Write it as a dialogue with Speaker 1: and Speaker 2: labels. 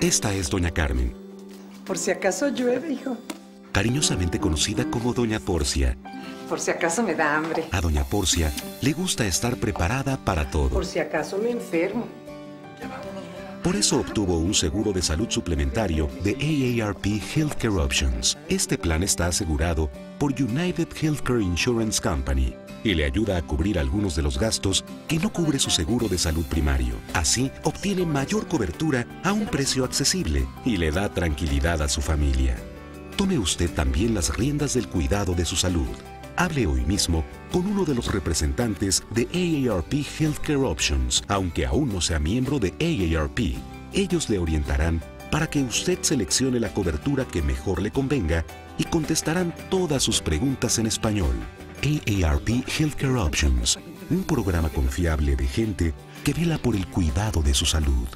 Speaker 1: Esta es Doña Carmen,
Speaker 2: Por si acaso llueve, hijo.
Speaker 1: cariñosamente conocida como Doña Porcia.
Speaker 2: Por si acaso me da hambre.
Speaker 1: A Doña Porcia le gusta estar preparada para todo.
Speaker 2: Por si acaso me enfermo.
Speaker 1: Por eso obtuvo un seguro de salud suplementario de AARP Healthcare Options. Este plan está asegurado por United Healthcare Insurance Company y le ayuda a cubrir algunos de los gastos que no cubre su seguro de salud primario. Así, obtiene mayor cobertura a un precio accesible y le da tranquilidad a su familia. Tome usted también las riendas del cuidado de su salud. Hable hoy mismo con uno de los representantes de AARP Healthcare Options, aunque aún no sea miembro de AARP. Ellos le orientarán para que usted seleccione la cobertura que mejor le convenga y contestarán todas sus preguntas en español. AARP Healthcare Options, un programa confiable de gente que vela por el cuidado de su salud.